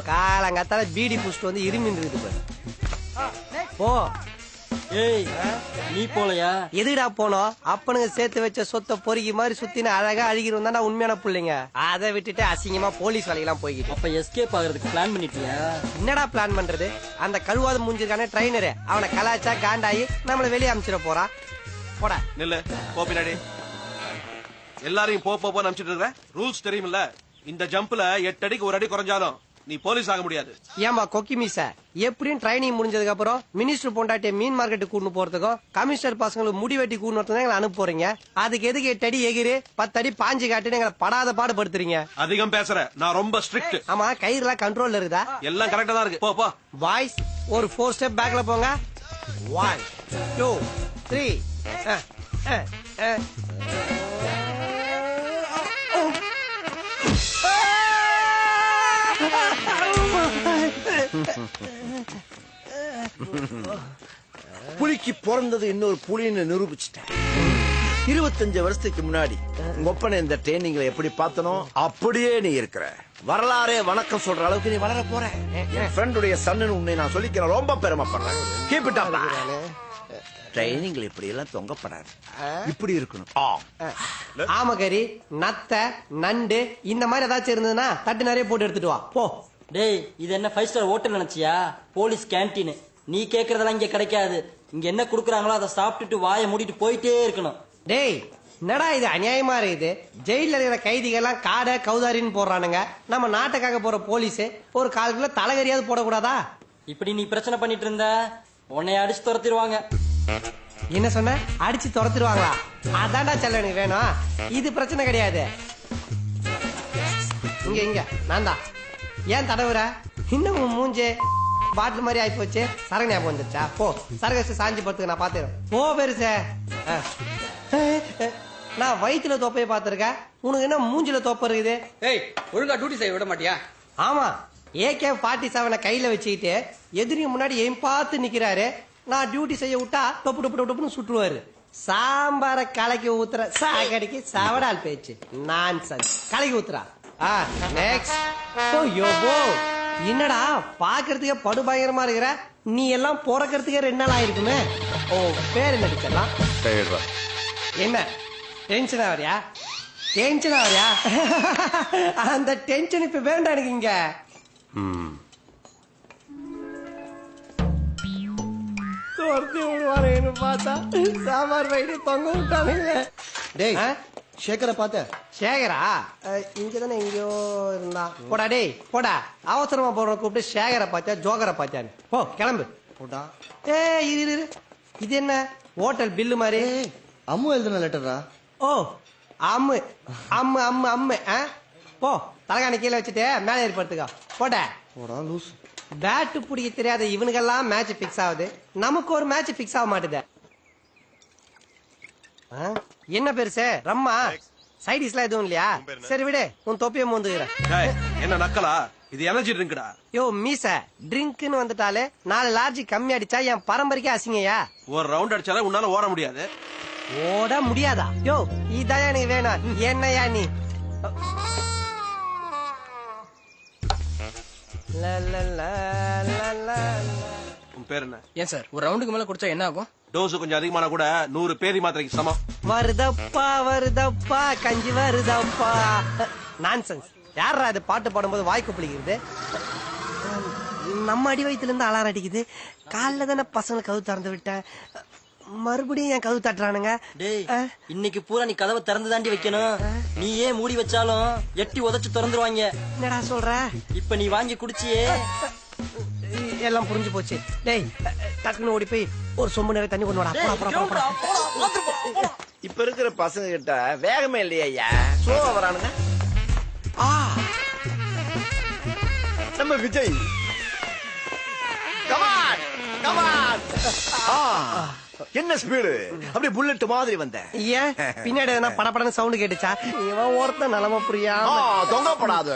காலங்காத்தால பீடி புடிச்சிட்டு வந்து இருமின்னு இருக்குது பாரு. போ. ஏய் நீ போலையா? எதுடா போனோம்? அப்பனுங்க சேர்த்து வச்ச சொத்தை பொறுக்கி மாதிரி சுத்தின அழகா அழுகிரும் தான்டா உண்மையான பிள்ளைங்க. அதை விட்டுட்டு அசிங்கமா போலீஸ் வேலையெல்லாம் போய்கிட்டு. அப்ப எஸ்கேப் ஆகுறதுக்கு பிளான் பண்ணிட்டியா? என்னடா பிளான் பண்றது? அந்த கழுவாத மூஞ்சிருக்கானே ட்ரைனரு, அவனை கலாச்சா காண்டாயி நம்மள வெளியே அமிச்சிட போறான். போடா நில்லு. போ பின்னாடி. எல்லாரையும் போ அமிச்சிட்டு இருக்க. ரூல்ஸ் தெரியுமில்ல? இந்த ஜம்ப்ல 8 அடிக்கு 1 அடி குறைஞ்சாலும் நீ போலீஸ் ஆக முடியாது. ஏமா கொக்கி மீச, எப்படியும் ட்ரைனிங் முடிஞ்சதுக்கு அப்புறம் மினிஸ்டர் பொண்டாட்டிய மீன் மார்க்கெட்டுக்கு கூட்டு போறதுக்கும் கமிஷனர் பசங்களுக்கு முடி வெட்டி கூட்டு எங்களை அனுப்ப போறீங்க. அதுக்கு எதுக்கு 8 அடி எகிரி 10 அடி பாஞ்சு காட்டுன்னு எங்களை படாத பாடுபடுத்துறீங்க. அதிகம் பேசுற. நான் ரொம்ப ஸ்ட்ரிக்ட். ஆமா, கயிறு எல்லாம் கண்ட்ரோல்ல இருக்குதா? எல்லாம் கரெக்டா தான் இருக்கு. போ. பாய்ஸ் ஒரு 4 ஸ்டெப் பேக்ல போங்க. 1 2 3. புலிக்கு பிறந்தது இன்னொரு புலின்னு நிரூபிச்சுட்டேன். 25 வருஷத்துக்கு முன்னாடி உங்க ஒப்பனை இந்த ட்ரைனிங்ல எப்படி பார்த்தனோ அப்படியே நீ இருக்கிற. வரலாறே வணக்கம் சொல்ற அளவுக்கு நீ வளர போற. என் ஃப்ரெண்டுடைய சன்னு உன்னை நான் சொல்லிக்கிறேன். ரொம்ப பெருமைப்படுறேன். Keep it up. ட்ரைனிங்ல இப்படி எல்லாம் தொங்கப்படாது, இப்படி இருக்கணும். ஆமகரி, நத்த, நண்டு இந்த மாதிரி ஏதாச்சும் இருந்ததுன்னா தட்டு நிறைய போட்டு எடுத்துட்டு வா. போ. டேய் இது என்ன 5 ஸ்டார் ஹோட்டல் நினைச்சியா? Police canteen. நீ கேக்குறதெல்லாம் இங்க கிடைக்காது. இங்க என்ன குடுக்குறாங்களோ அதை சாப்பிட்டுட்டு வாயை மூடிட்டு போயிட்டே இருக்கணும். டேய் என்னடா இது அநியாயமா இருக்குது? ஜெயில இருக்கிற கைதிகள்லாம் காடை கௌதாரின்னு போடுறானுங்க. நம்ம நாட்டுக்காக போற போலீஸ் ஒரு 1/4 கிலோ தலைகறியாவது போடக்கூடாதா? இப்படி நீ பிரச்சனை பண்ணிட்டு இருந்த உன்னைய அடிச்சு துரத்திடுவாங்க. என்ன சொன்ன? அடிச்சு துரத்திடுவாங்களா? அதான்டா செல்ல எனக்கு வேணும். இது பிரச்சனை கிடையாது. இங்க நான் தான். ஏன் தடவுற? இன்னும் மூஞ்சே பாட்டில் மாதிரி ஆயி போச்சு. சரகு ஞாபகம் வந்துருச்சா? போ சரகு சாஞ்சி படுத்துக்க, நான் பாத்துக்கிறேன். போ பெருசே. நான் வயிற்றுல தொப்பைய பாத்துருக்கேன், உனக்கு என்ன மூஞ்சில தொப்ப இருக்குது? ஏய் ஒழுங்கா டியூட்டி செய்ய விட மாட்டியா? ஆமா, AK-47 கையில வச்சுக்கிட்டு எதிரி முன்னாடி என் பார்த்து நிக்கிறாரு. நான் டியூட்டி செய்ய விட்டா டொப்பு டொப்பு டொப்புன்னு சுட்டுருவாரு. சாம்பார கலக்கி ஊத்துற சாக்கடிக்கு சவடால் பேச்சு. நான்சென்ஸ். கலக்கி ஊத்துறா. என்னடா பாக்குறதுக்கே படுபயங்கரமா இருக்கிற? நீ எல்லாம் பிறக்கிறதுக்கே 2 நாள் ஆயிருக்குமே. ஓ பேர் என்ன டிச்சலாம்? என்ன டென்ஷன் ஆவறியா? அந்த டென்ஷன் இப்ப வேண்டாம் எனக்கு. இங்க பார்த்தா சாம்பார் வயிறு தொங்க விட்டானுங்க. டேய் சேகர பாத்த? சேகரா இங்கதானே எங்கயோ இருந்தா. போடா டேய் போடா. அவசரமா போற கூப்பிட்டு சேகர பாத்தியா ஜோகரை பாத்தியான்னு. போ கிளம்பு. போடா. இரு இது என்ன ஹோட்டல் பில்லு மாதிரி? அம்மு எழுதுன லெட்டரா? ஓ அம்மு அம்மு அம்மு அம்மு. போ தலைகாணி கீழே வச்சுட்டு மேலே ஏற்படுத்துக்கா. போட. போடா லூஸ். பேட்டு பிடிக்க தெரியாத இவனுக்கெல்லாம் மேட்ச் பிக்ஸ் ஆகுது, நமக்கு ஒரு மேட்ச் பிக்ஸ் ஆக மாட்டுது. என்ன பெருசு ரம்மா? சைடிஸ்லாம் எதுவும் இல்லையா? சரி விடு, உன் தொப்பிய மூந்துக்கிறேன். என்ன நக்கலா? இது எனர்ஜி ட்ரிங்க்டா. யோ மீச, ட்ரிங்க்னு வந்துட்டாலே 4 லார்ஜி கம்மி அடிச்சா என் பரம்பரைக்கே அசிங்கயா. ஒரு ரவுண்ட் அடிச்சாலே உன்னால ஓட முடியாது. ஓட முடியாதா? யோ இதான் எனக்கு வேணும். என்னையா நீ? உன் பேர் என்ன? ஏன் சார் ஒரு ரவுண்டுக்கு மேல குடிச்சா என்ன ஆகும்? டோஸ் கொஞ்சம் அதிகமான கூட 100 பேரி மாத்திரைக்கு சமம். வருதப்பா கஞ்சி வருதப்பா. நான்சென்ஸ். யாரா அது பாட்டு பாடும்போது வாய்க்கு பிடிக்கிறது? நம்ம அடி வயிற்றுல இருந்து அலாரம் அடிக்குது. காலைல தானே பசங்களை கதவு திறந்து விட்டேன், மறுபடியும் என் கதவு தட்டுறானுங்க. டேய் இன்னைக்கு பூரா நீ கதவை திறந்து தாண்டி வைக்கணும். நீ ஏன் மூடி வச்சாலும் எட்டி உதச்சு திறந்துருவாங்க. என்னடா சொல்ற? இப்ப நீ வாங்கி குடிச்சியே எல்லாம் புரிஞ்சு போச்சு. டேய் டக்குன்னு ஓடி போய் ஒரு சொம்பு நிறைய தண்ணி கொண்டு வாடா. இப்ப இருக்கிற பசங்க கிட்ட வேகமே இல்லையா? ஸ்லோவா வரானுங்க. நம்ம விஜய் கமான் கமான். என்ன ஸ்பீடு? அப்படியே புல்லட் மாதிரி வந்த. ஏன் பின்னாடி எதனா படப்படன்னு சவுண்ட் கேட்டுச்சா? இவன் ஒருத்த நிலைமை புரியாம தொங்கப்படாது.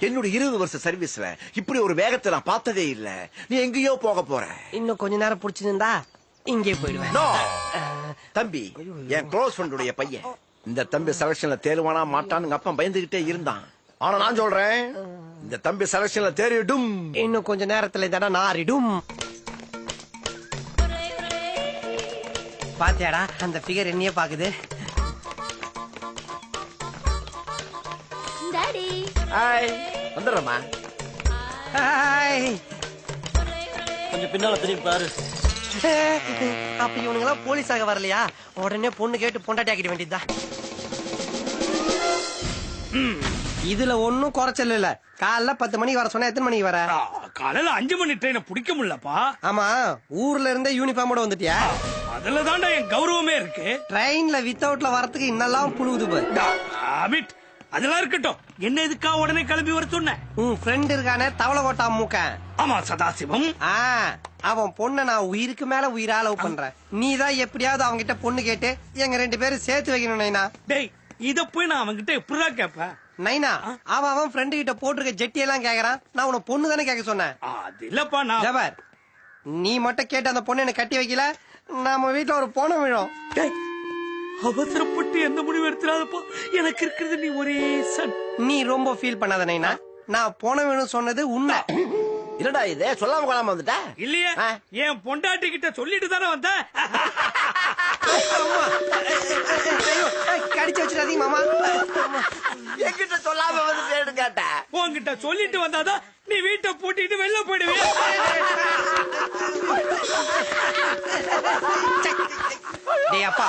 என்னுடைய 20 வருஷ சர்வீஸ்ல இப்படி ஒரு வேகத்தை நான் பார்த்ததே இல்ல. நீ எங்கேயோ போக போற. இன்னும் கொஞ்ச நேரம் புடிச்சிருந்தா இங்கே போயிடுவேன். தம்பி என் க்ளோஸ் ஃப்ரெண்டுடைய பையன். இந்த தம்பி செலக்ஷன்ல தேர்வானா மாட்டான்னு அப்பா பயந்துகிட்டே இருந்தான். ஆனா நான் சொல்றேன், இந்த தம்பி செலக்ஷன்ல தேறிடும். இன்னும் கொஞ்ச நேரத்துல இந்த இடம் நாறிடும். பாத்தியாடா அந்த ஃபிகர் என்னையே பாக்குது. டாடி ஹாய், வந்துடுறேம்மா. ஹாய். கொஞ்சம் பின்னால திரும்பி பாரு. அப்ப இவனுங்கெல்லாம் போலீஸாக வரலையா? உடனே பொண்ணு கேட்டு பொண்டாட்டி ஆக்கிட வேண்டியதா. இதுல ஒன்னும் குறைச்சல் இல்ல. காலைல 10 மணிக்கு வர சொன்னா எத்தனை மணிக்கு வர? காலையில 5 மணி ட்ரெயினை பிடிக்க முடியலப்பா. ஆமா, ஊர்ல இருந்தே யூனிஃபார்மோட வந்துட்டியா? அதுல தாண்டா என் கௌரவமே இருக்கு. ட்ரெயின்ல வித்தவுட்ல வரதுக்கு இன்னெல்லாம் புழுகுது பாரு. அதெல்லாம் இருக்கட்டும், என்ன எதுக்கா உடனே கிளம்பி வர சொன்ன? உன் ஃப்ரெண்ட் இருக்கானே தவளை கோட்டா மூக்க. ஆமா, சதாசிவம். அவன் பொண்ண நான் உயிருக்கு மேல உயிரா லவ் பண்றேன். நீதான் எப்படியாவது அவங்க கிட்ட பொண்ணு கேட்டு எங்க 2 பேரும் சேர்த்து வைக்கணும் நைனா. டேய், இத போய் நான் அவன்கிட்ட எப்படிடா கேப்பேன்? நைனா, அவன் ஃப்ரெண்டு கிட்ட போட்டிருக்க ஜெட்டி எல்லாம் கேக்குறான். நான் உன பொண்ணு தானே கேட்க சொன்னேன். அது இல்லப்பா, நான் ஜபர், நீ மட்டும் கேட்டு அந்த பொண்ணு எனக்கு கட்டி வைக்கல, நம்ம வீட்டுல ஒரு பொண்ணு விழும். அவசரப்பட்டு எந்த முடிவு எடுத்துறாதப்பா. எனக்கு இருக்கிறது நீ ஒரே சன். நீ ரொம்ப ஃபீல் பண்ணாத நைனா. நான் போன வேணும் சொன்னது உண்மை. இல்லடா இது சொல்லாம கொள்ளாம வந்துட்ட. இல்லையே, என் பொண்டாட்டி கிட்ட சொல்லிட்டு தானே வந்த. கடிச்சு வச்சிடாதீங்க மாமா. என்கிட்ட சொல்லாம வந்து கேட்ட. உன்கிட்ட சொல்லிட்டு வந்தாதான் நீ வீட்டை பூட்டிட்டு வெளில போயிடுவே. டேய் அப்பா,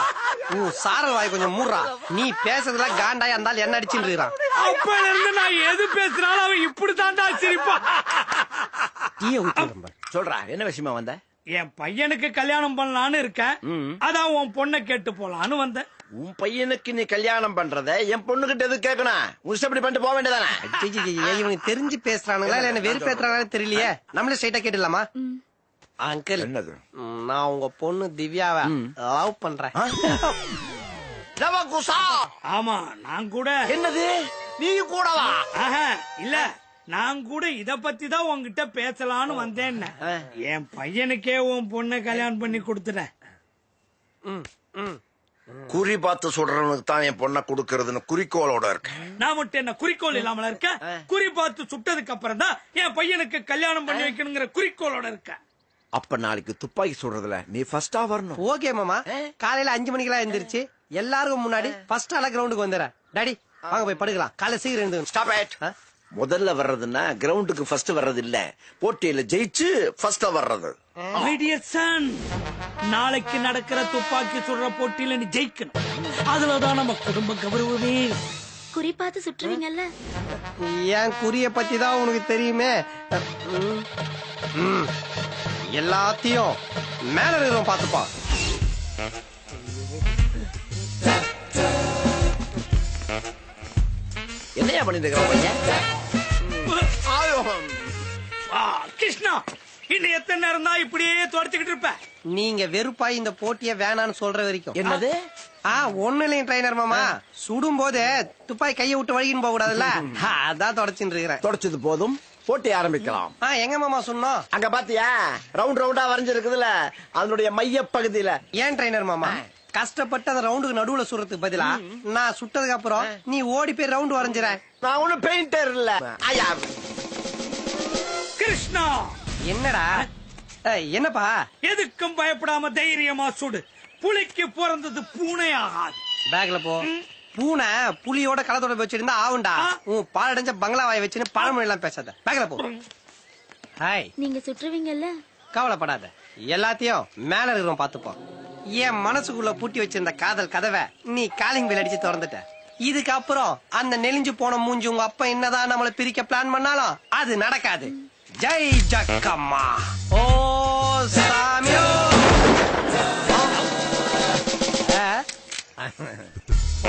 சாரல் வாய் கொஞ்சம் மூடுறா. நீ பேசுறதுல காண்டாய் இருந்தாலும் என்ன அடிச்சுட்டு இருக்கான். அப்பல இருந்து நான் எது பேசுறாலும் அவன் இப்படி தாண்டா சிரிப்பான். சொல்றா, என்ன விஷயமா வந்த? என் பையனுக்கு கல்யாணம் பண்ணலான்னு இருக்கேன். அதான் உன் பொண்ணை கேட்டு போலான்னு வந்தேன். உன் பையனுக்கு நீ கல்யாணம் பண்றத என் பொண்ணுகிட்ட எது கேட்கணும்? இப்படி பண்ணிட்டு போக வேண்டியதானே? இவனுக்கு தெரிஞ்சு பேசுறானுங்களா இல்ல என்ன வெறுப்பேத்துறாங்கன்னு தெரியலையே. நம்மளே ஸ்ட்ரைட்டா கேட்டுலாமா? அங்கிள், என்னது? நான் உங்க பொண்ணு திவ்யாவை லவ் பண்றேன். ஆமா, நான் கூட. என்னது, நீ கூடவா? இல்ல, நான் கூட இத பத்தி தான் உன்கிட்ட பேசலான்னு வந்தேன். என் பையனுக்கே உன் பொண்ணை கல்யாணம் பண்ணி கொடுத்துட்டேன். குறி பார்த்து சுடுறவனுக்கு தான் என் பொண்ணை கொடுக்கறதுன்னு குறிக்கோளோட இருக்கு. நான் மட்டும் என்ன குறிக்கோள் இல்லாமல இருக்க? குறி பார்த்து சுட்டதுக்கு அப்புறம் தான் என் பையனுக்கு கல்யாணம் பண்ணி வைக்கணுங்கிற குறிக்கோளோட இருக்க. அப்ப நாளைக்கு துப்பாக்கி சுடுறதுல நீ ஃபர்ஸ்டா வரணும். ஓகே மாமா, காலையில 5 மணிக்கெல்லாம் எந்திரிச்சு எல்லாருக்கும் முன்னாடி ஃபர்ஸ்ட் ஆள கிரவுண்டுக்கு வந்துடுறேன். டாடி வாங்க போய் படுக்கலாம். காலையில சீக்கிரம் எழுந்து. Stop it. முதல்ல வர்றதுன்னா கிரவுண்டுக்கு ஃபர்ஸ்ட் வர்றது இல்ல, போட்டியில ஜெயிச்சு ஃபர்ஸ்டா வர்றது. நாளைக்கு நடக்கிற துப்பாக்கி சுடுற போட்டியில நீ ஜெயிக்கணும். அதுலதான் நம்ம குடும்ப கௌரவமே. குறி பார்த்து சுற்றுவீங்கல்ல? என் குறிய பத்தி தான் உனக்கு தெரியுமே. எல்லாத்தையும் மேல இருக்கிறோம் பாத்துப்பா. என்னையா பண்ணிட்டு இருக்கிற பையன்? கிருஷ்ணா, இன்னும் எத்தனை நேரம் தான் இப்படியே தொடச்சுக்கிட்டு இருப்ப? நீங்க வெறுப்பாய் இந்த போட்டிய வேணான்னு சொல்ற வரைக்கும். என்னது? ஒண்ணு இல்லைங்க ட்ரைனர் மாமா, சுடும் போது துப்பாக்கி கைய விட்டு வழிகின்னு போக கூடாதுல்ல, அதான் தொடச்சுட்டு இருக்கிறேன். தொடச்சது போதும், போட்டி ஆரம்பிக்கலாம். எங்க மாமா சொன்னோம்? அங்க பாத்தியா, ரவுண்ட் ரவுண்டா வரைஞ்சிருக்குதுல, அதனுடைய மைய பகுதியில. ஏன் ட்ரைனர் மாமா, கஷ்டப்பட்டு அந்த ரவுண்டுக்கு நடுவுல சுடுறதுக்கு பதிலா நான் சுட்டதுக்கு அப்புறம் நீ ஓடி போய் ரவுண்ட் வரைஞ்சிட. நான் ஒண்ணு பெயிண்டர் இல்ல. கிருஷ்ணா, என்னடா? என்னப்பா? எதுக்கும் பயப்படாம தைரியமா சுடு. புலிக்கு பிறந்தது பூனை ஆகாது. பேக்ல போ. பூனை புலியோட களத்தோட வச்சிருந்தா ஆவுண்டா. உன் பாலடைஞ்ச பங்களா வாய வச்சுன்னு பழமொழி எல்லாம் பேசாத. பேக்ல போ. ஹாய், நீங்க சுற்றுவீங்கல்ல? கவலைப்படாத, எல்லாத்தையும் மேல இருக்கிறோம் பாத்துப்போம். என் மனசுக்குள்ள பூட்டி வச்சிருந்த காதல் கதவை நீ காலிங் பெல் அடிச்சு திறந்துட்ட. இதுக்கப்புறம் அந்த நெலிஞ்சு போன மூஞ்சி உங்க அப்பா என்னதான் நம்மளை பிரிக்க பிளான் பண்ணாலும் அது நடக்காது. ஜெய் ஜக்கம்மா. ஓ சாமியோ.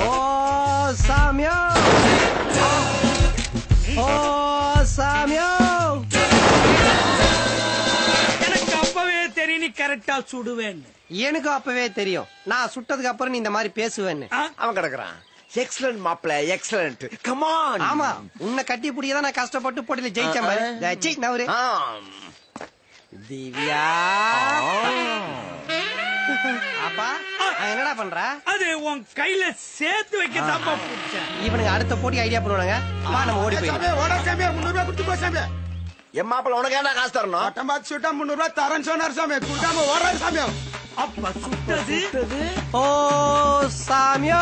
ஓ சாமியோ. ஓ சாமியோ. எனக்கு அப்பவே தெரியும் நீ கரெக்டா சுடுவேன்னு. எனக்கு அப்பவே தெரியும் நான் சுட்டதுக்கு அப்புறம் நீ இந்த மாதிரி பேசுவேன்னு. அவன் கிடக்குறான். எக்ஸலன்ட் மாப்ள, எக்ஸலன்ட். Come on. ஆமா, உன்னை கட்டி பிடிக்கதான் நான் கஷ்டப்பட்டு போட்டியில ஜெயிச்சேன் பாரு. நவரு. திவ்யா. அப்பா என்னடா பண்ற? அது உன் கையில சேர்த்து வைக்க தாப்பா பிடிச்சேன். இவனுங்க அடுத்த போட்டி ஐடியா பண்ணுவானுங்க. வா நம்ம ஓடி போயிடலாம். ஓடா சாமி 300 ரூபாய் கொடுத்து போ சாமி. என் மாப்பிள்ள உனக்கு என்ன காசு தரணும்? பட்டம் பார்த்து சுட்டா 300 ரூபாய் தரேன்னு சொன்னார் சாமி. கொடுக்காம ஓடுறாரு சாமி. அப்ப சுட்டது ஓ சாமியோ